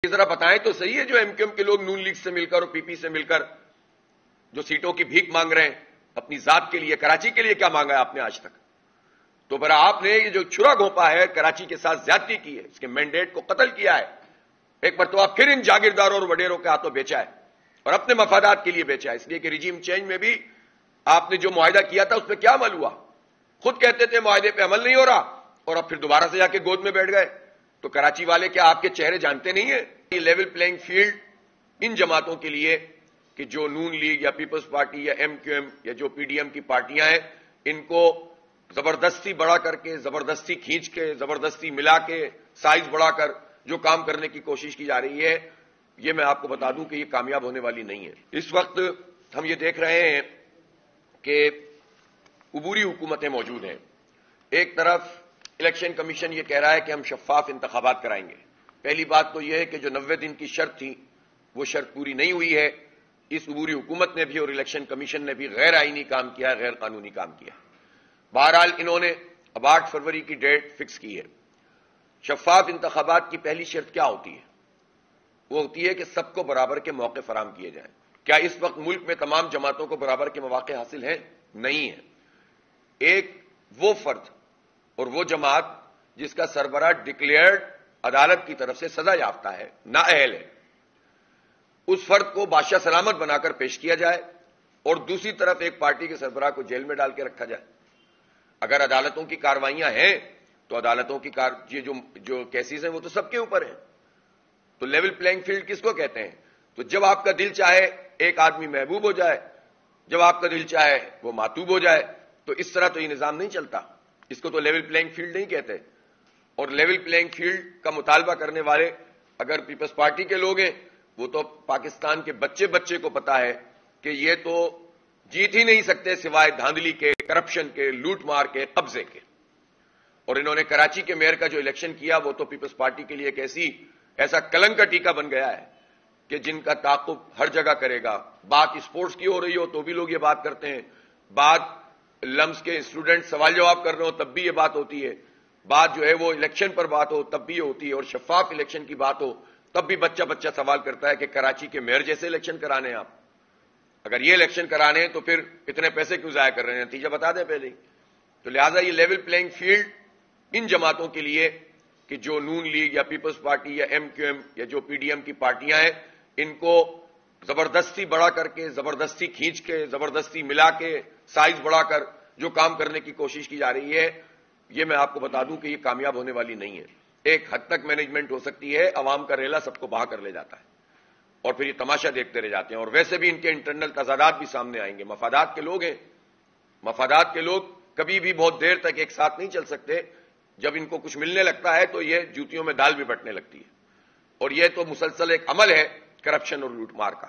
ذرا بتائیں تو صحیح ہے جو ایم کیو ایم کے لوگ نون لیگ سے مل کر اور پی پی سے مل کر جو سیٹوں کی بھیک مانگ رہے ہیں اپنی ذات کے لیے، کراچی کے لیے کیا مانگا ہے آپ نے آج تک؟ تو برا آپ نے یہ جو چھرا گھونپا ہے، کراچی کے ساتھ زیادتی کی ہے، اس کے مینڈیٹ کو قتل کیا ہے، ایک مرتبہ پھر ان جاگیرداروں اور وڈیروں کے ہاتھوں بیچا ہے اور اپنے مفادات کے لیے بیچا ہے، اس لیے کہ ریجیم چینج میں بھی آپ نے جو معاہدہ کیا تھا اس پہ کیا عمل ہوا؟ خود کہتے تھے معاہدے پہ عمل نہیں ہو رہا اور اب پھر دوبارہ سے جا کے گود میں بیٹھ گئے۔ تو کراچی والے کیا آپ کے چہرے جانتے نہیں ہیں؟ یہ لیول پلینگ فیلڈ ان جماعتوں کے لیے کہ جو نون لیگ یا پیپلز پارٹی یا ایم کیو ایم یا جو پی ڈی ایم کی پارٹیاں ہیں، ان کو زبردستی بڑا کر کے، زبردستی کھینچ کے، زبردستی ملا کے، سائز بڑا کر جو کام کرنے کی کوشش کی جا رہی ہے، یہ میں آپ کو بتا دوں کہ یہ کامیاب ہونے والی نہیں ہے۔ اس وقت ہم یہ دیکھ رہے ہیں کہ عبوری حکومتیں موجود ہیں۔ ایک طرف الیکشن کمیشن یہ کہہ رہا ہے کہ ہم شفاف انتخابات کرائیں گے۔ پہلی بات تو یہ ہے کہ جو 90 دن کی شرط تھی وہ شرط پوری نہیں ہوئی ہے۔ اس عبوری حکومت نے بھی اور الیکشن کمیشن نے بھی غیر آئینی کام کیا ہے، غیر قانونی کام کیا ہے۔ بہرحال انہوں نے اب 8 فروری کی ڈیٹ فکس کی ہے۔ شفاف انتخابات کی پہلی شرط کیا ہوتی ہے؟ وہ ہوتی ہے کہ سب کو برابر کے موقع فراہم کیے جائیں۔ کیا اس وقت ملک میں تمام جماعتوں کو برابر کے مواقع حاصل ہیں؟ نہیں ہے۔ ایک وہ فرد اور وہ جماعت جس کا سربراہ ڈکلیئرڈ عدالت کی طرف سے سزا یافتہ ہے، نااہل ہے، اس فرد کو بادشاہ سلامت بنا کر پیش کیا جائے اور دوسری طرف ایک پارٹی کے سربراہ کو جیل میں ڈال کے رکھا جائے۔ اگر عدالتوں کی کاروائیاں ہیں تو عدالتوں کی یہ جو کیسز ہیں وہ تو سب کے اوپر ہیں۔ تو لیول پلینگ فیلڈ کس کو کہتے ہیں؟ تو جب آپ کا دل چاہے ایک آدمی محبوب ہو جائے، جب آپ کا دل چاہے وہ معتوب ہو جائے، تو اس طرح تو یہ نظام نہیں چلتا۔ اس کو تو لیول پلینگ فیلڈ نہیں کہتے۔ اور لیول پلینگ فیلڈ کا مطالبہ کرنے والے اگر پیپلز پارٹی کے لوگ ہیں، وہ تو پاکستان کے بچے کو پتا ہے کہ یہ تو جیت ہی نہیں سکتے سوائے دھاندلی کے، کرپشن کے، لوٹ مار کے، قبضے کے۔ اور انہوں نے کراچی کے میئر کا جو الیکشن کیا وہ تو پیپلز پارٹی کے لیے ایک ایسا کلنک کا ٹیکہ بن گیا ہے کہ جن کا تعاقب ہر جگہ کرے گا۔ بات اسپورٹس کی ہو رہی ہو تو بھی لوگ یہ بات کرتے ہیں، بات لمس کے اسٹوڈنٹ سوال جواب کر رہے ہو تب بھی یہ بات ہوتی ہے، بات جو ہے وہ الیکشن پر بات ہو تب بھی یہ ہوتی ہے، اور شفاف الیکشن کی بات ہو تب بھی بچہ سوال کرتا ہے کہ کراچی کے میئر جیسے الیکشن کرانے ہیں آپ؟ اگر یہ الیکشن کرانے ہیں تو پھر اتنے پیسے کیوں ضائع کر رہے ہیں؟ نتیجہ بتا دیں پہلے ہی۔ تو لہٰذا یہ لیول پلینگ فیلڈ ان جماعتوں کے لیے کہ جو نون لیگ یا پیپلز پارٹی یا ایم کیو ایم یا جو پی ڈی ایم کی پارٹیاں ہیں، ان کو زبردستی بڑا کر کے، زبردستی کھینچ کے، زبردستی ملا کے، سائز بڑا کر جو کام کرنے کی کوشش کی جا رہی ہے، یہ میں آپ کو بتا دوں کہ یہ کامیاب ہونے والی نہیں ہے۔ ایک حد تک مینجمنٹ ہو سکتی ہے، عوام کا ریلا سب کو بہا کر لے جاتا ہے اور پھر یہ تماشا دیکھتے رہ جاتے ہیں، اور ویسے بھی ان کے انٹرنل تضادات بھی سامنے آئیں گے۔ مفادات کے لوگ ہیں، مفادات کے لوگ کبھی بھی بہت دیر تک ایک ساتھ نہیں چل سکتے۔ جب ان کو کچھ ملنے لگتا ہے تو یہ جوتیوں میں دال بھی بٹنے لگتی ہے، اور یہ تو مسلسل ایک عمل ہے کرپشن اور لوٹ مار کا،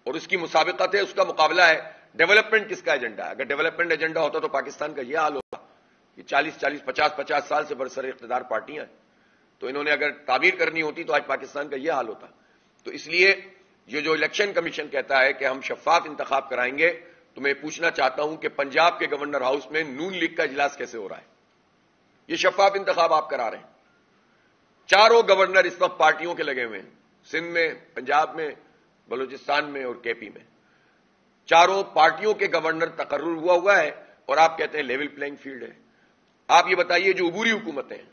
اور اس کی مسابقت ہے، اس کا مقابلہ ہے۔ ڈیولپمنٹ کس کا ایجنڈا ہے؟ اگر ڈیولپمنٹ ایجنڈا ہوتا تو پاکستان کا یہ حال ہوتا۔ یہ 40 سال سے برسر اقتدار پارٹیاں ہیں، تو انہوں نے اگر تعبیر کرنی ہوتی تو آج پاکستان کا یہ حال ہوتا۔ تو اس لیے یہ جو الیکشن کمیشن کہتا ہے کہ ہم شفاف انتخاب کرائیں گے، تو میں پوچھنا چاہتا ہوں کہ پنجاب کے گورنر ہاؤس میں نون لیگ کا اجلاس کیسے ہو رہا ہے؟ یہ شفاف انتخاب آپ کرا رہے ہیں۔ چاروں گورنر اس وقت پارٹیوں کے لگے ہوئے ہیں، سندھ میں، پنجاب میں، بلوچستان میں اور کے پی میں۔ چاروں پارٹیوں کے گورنر تقرر ہوا ہے، اور آپ کہتے ہیں لیول پلینگ فیلڈ ہے۔ آپ یہ بتائیے جو عبوری حکومتیں ہیں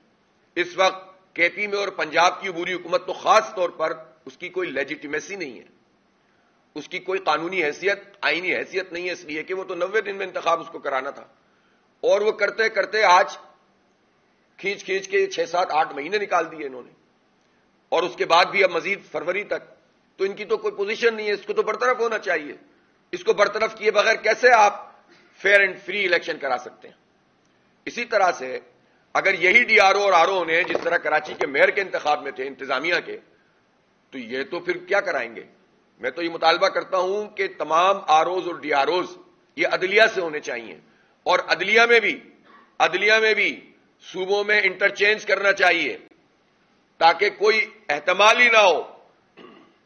اس وقت کے پی میں اور پنجاب کی عبوری حکومت تو خاص طور پر اس کی کوئی لیجیٹیمیسی نہیں ہے، اس کی کوئی قانونی حیثیت، آئینی حیثیت نہیں ہے، اس لیے کہ وہ تو 90 دن میں انتخاب اس کو کرانا تھا، اور وہ کرتے کرتے آج کھینچ کے 6 7 8 مہینے نکال دیے انہوں نے، اور اس کے بعد بھی اب مزید فروری تک۔ تو ان کی تو کوئی پوزیشن نہیں ہے، اس کو تو برطرف ہونا چاہیے۔ اس کو برطرف کیے بغیر کیسے آپ فیئر اینڈ فری الیکشن کرا سکتے ہیں؟ اسی طرح سے اگر یہی ڈی آر او اور آر او نے جس طرح کراچی کے میئر کے انتخاب میں تھے انتظامیہ کے، تو یہ تو پھر کیا کرائیں گے؟ میں تو یہ مطالبہ کرتا ہوں کہ تمام آر اوز اور ڈی آر اوز یہ عدلیہ سے ہونے چاہیے، اور عدلیہ میں بھی صوبوں میں انٹرچینج کرنا چاہیے، تاکہ کوئی احتمال ہی نہ ہو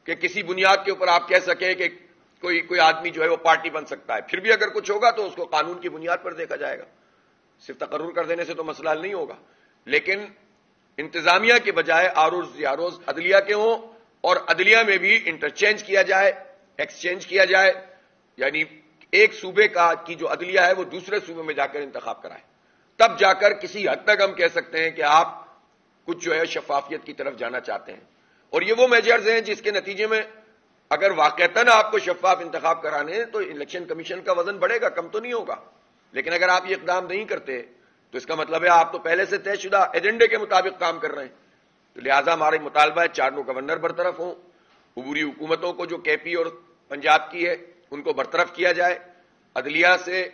کہ کسی بنیاد کے اوپر آپ کہہ سکیں کہ کوئی آدمی جو ہے وہ پارٹی بن سکتا ہے۔ پھر بھی اگر کچھ ہوگا تو اس کو قانون کی بنیاد پر دیکھا جائے گا، صرف تقرر کر دینے سے تو مسئلہ حل نہیں ہوگا۔ لیکن انتظامیہ کے بجائے آروز عدلیہ کے ہوں، اور عدلیہ میں بھی انٹرچینج کیا جائے, ایکسچینج کیا جائے, یعنی ایک صوبے کی جو عدلیہ ہے وہ دوسرے صوبے میں جا کر انتخاب کرائے. تب جا کر کسی حد تک ہم کہہ سکتے ہیں کہ آپ کچھ جو ہے شفافیت کی طرف جانا چاہتے ہیں. اور یہ وہ میجرز ہیں جس کے نتیجے میں اگر واقعتاً آپ کو شفاف انتخاب کرانے ہیں تو الیکشن کمیشن کا وزن بڑھے گا, کم تو نہیں ہوگا. لیکن اگر آپ یہ اقدام نہیں کرتے تو اس کا مطلب ہے آپ تو پہلے سے طے شدہ ایجنڈے کے مطابق کام کر رہے ہیں. تو لہٰذا ہمارا مطالبہ ہے چاروں گورنر برطرف ہوں, عبوری حکومتوں کو جو کے پی اور پنجاب کی ہے ان کو برطرف کیا جائے, عدلیہ سے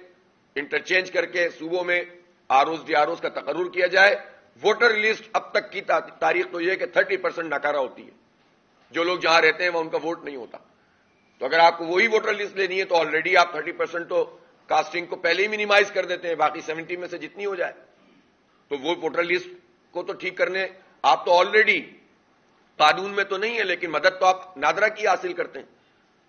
انٹرچینج کر کے صوبوں میں آروز ڈی آروز کا تقرر کیا جائے. ووٹر لسٹ اب تک کی تاریخ تو یہ کہ 30% ناکارہ ہوتی ہے, جو لوگ جہاں رہتے ہیں وہ ان کا ووٹ نہیں ہوتا. تو اگر آپ کو وہی ووٹر لسٹ لینی ہے تو آلریڈی آپ 30% تو کاسٹنگ کو پہلے ہی منیمائز کر دیتے ہیں, باقی 70 میں سے جتنی ہو جائے. تو وہ ووٹر لسٹ کو تو ٹھیک کرنے آپ تو آلریڈی قانون میں تو نہیں ہے, لیکن مدد تو آپ نادرا کی حاصل کرتے ہیں,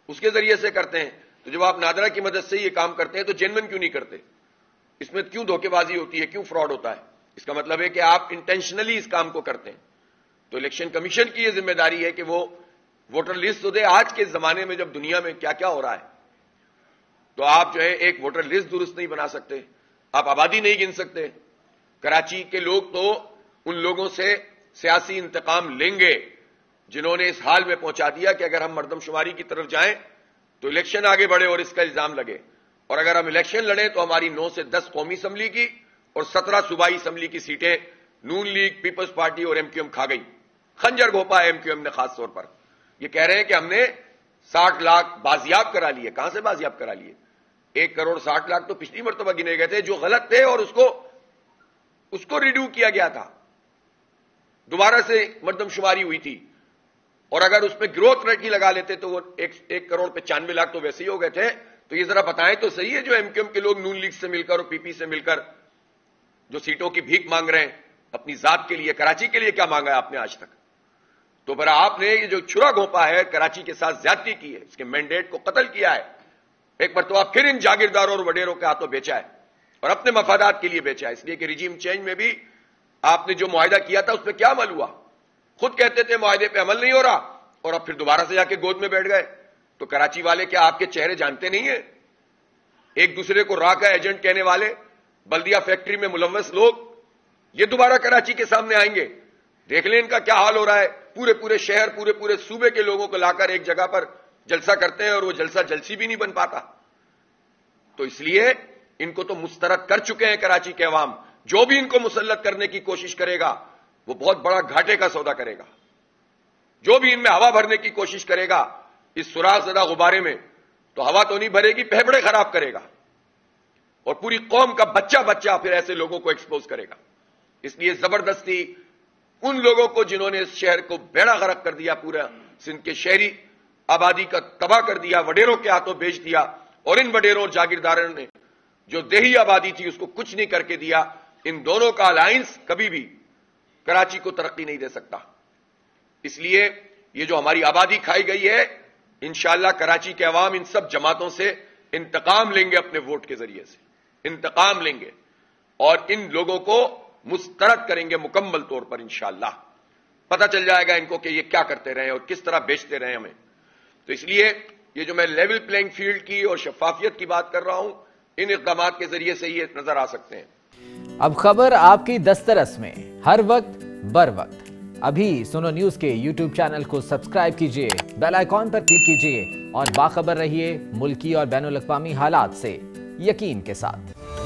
اس کے ذریعے سے کرتے ہیں. تو جب آپ نادرا کی مدد سے یہ کام کرتے ہیں تو جینوئن کیوں نہیں کرتے؟ اس میں کیوں دھوکے بازی ہوتی ہے, کیوں فراڈ ہوتا ہے؟ اس کا مطلب ہے کہ آپ انٹینشنلی اس کام کو کرتے ہیں. تو الیکشن کمیشن کی یہ ذمہ داری ہے کہ وہ ووٹر لسٹ تو دے. آج کے زمانے میں جب دنیا میں کیا کیا ہو رہا ہے, تو آپ جو ہے ایک ووٹر لسٹ درست نہیں بنا سکتے, آپ آبادی نہیں گن سکتے. کراچی کے لوگ تو ان لوگوں سے سیاسی انتقام لیں گے جنہوں نے اس حال میں پہنچا دیا کہ اگر ہم مردم شماری کی طرف جائیں تو الیکشن آگے بڑھے اور اس کا الزام لگے, اور اگر ہم الیکشن لڑیں تو ہماری 9 سے 10 قومی اسمبلی کی اور 17 صوبائی اسمبلی کی سیٹیں نون لیگ, پیپلز پارٹی اور ایم کیو ایم کھا گئی. خنجر گھونپا ہے ایم کیو ایم نے خاص طور پر. یہ کہہ رہے ہیں کہ ہم نے 60 لاکھ بازیاب کرا لیے. کہاں سے بازیاب کرا لیے؟ 1 کروڑ 60 لاکھ تو پچھلی مرتبہ گنے گئے تھے جو غلط تھے اور اس کو ریڈیو کیا گیا تھا, دوبارہ سے مردم شماری ہوئی تھی. اور اگر اس پہ گروتھ ریٹ ہی لگا لیتے تو وہ 1 کروڑ 95 لاکھ تو ویسے ہی ہو گئے تھے. تو یہ ذرا بتائیں تو صحیح ہے جو ایم کیو ایم کے لوگ نون لیگ سے مل کر اور پی پی سے مل کر جو سیٹوں کی بھیک مانگ رہے ہیں اپنی ذات کے لیے, کراچی کے لیے کیا مانگا ہے آپ نے آج تک؟ تو برا آپ نے یہ جو چھرا گھونپا ہے, کراچی کے ساتھ زیادتی کی ہے, اس کے مینڈیٹ کو قتل کیا ہے, ایک مرتبہ پھر ان جاگیرداروں اور وڈیروں کے ہاتھوں بیچا ہے اور اپنے مفادات کے لیے بیچا ہے. اس لیے کہ ریجیم چینج میں بھی آپ نے جو معاہدہ کیا تھا اس پہ کیا عمل ہوا؟ خود کہتے تھے معاہدے پہ عمل نہیں ہو رہا اور اب پھر دوبارہ سے جا کے گود میں بیٹھ گئے. تو کراچی والے کیا آپ کے چہرے جانتے نہیں ہیں؟ ایک دوسرے کو راہ کا ایجنٹ کہنے والے بلدیہ فیکٹری میں ملوث لوگ یہ دوبارہ کراچی کے سامنے آئیں گے. دیکھ لیں ان کا کیا حال ہو رہا ہے. پورے شہر پورے صوبے کے لوگوں کو لا کر ایک جگہ پر جلسہ کرتے ہیں اور وہ جلسہ جلسی بھی نہیں بن پاتا. تو اس لیے ان کو تو مسترد کر چکے ہیں کراچی کے عوام. جو بھی ان کو مسلط کرنے کی کوشش کرے گا وہ بہت بڑا گھاٹے کا سودا کرے گا. جو بھی ان میں ہوا بھرنے کی کوشش کرے گا اس سراغ زدہ غبارے میں, تو ہوا تو نہیں بھرے گی, پھیپھڑے خراب کرے گا اور پوری قوم کا بچہ پھر ایسے لوگوں کو ایکسپوز کرے گا. اس لیے زبردستی ان لوگوں کو جنہوں نے اس شہر کو بیڑا غرق کر دیا, پورا سندھ کے شہری آبادی کا تباہ کر دیا, وڈیروں کے ہاتھوں بیچ دیا, اور ان وڈیروں اور جاگیرداروں نے جو دیہی آبادی تھی اس کو کچھ نہیں کر کے دیا. ان دونوں کا الائنس کبھی بھی کراچی کو ترقی نہیں دے سکتا. اس لیے یہ جو ہماری آبادی کھائی گئی ہے, انشاءاللہ کراچی کے عوام ان سب جماعتوں سے انتقام لیں گے, اپنے ووٹ کے ذریعے سے انتقام لیں گے اور ان لوگوں کو مسترد کریں گے مکمل طور پر. انشاءاللہ پتہ چل جائے گا ان کو کہ یہ کیا کرتے رہے اور کس طرح بیچتے رہے ہمیں. تو اس لیے یہ جو میں لیول پلینگ فیلڈ کی اور شفافیت کی بات کر رہا ہوں, ان اقدامات کے ذریعے سے یہ نظر آ سکتے ہیں. اب خبر آپ کی دسترس میں ہر وقت بر وقت. ابھی سنو نیوز کے یوٹیوب چینل کو سبسکرائب کیجئے, بیل آئیکن پر کلک کیجئے اور باخبر رہیے ملکی اور بین الاقوامی حالات سے یقین کے ساتھ.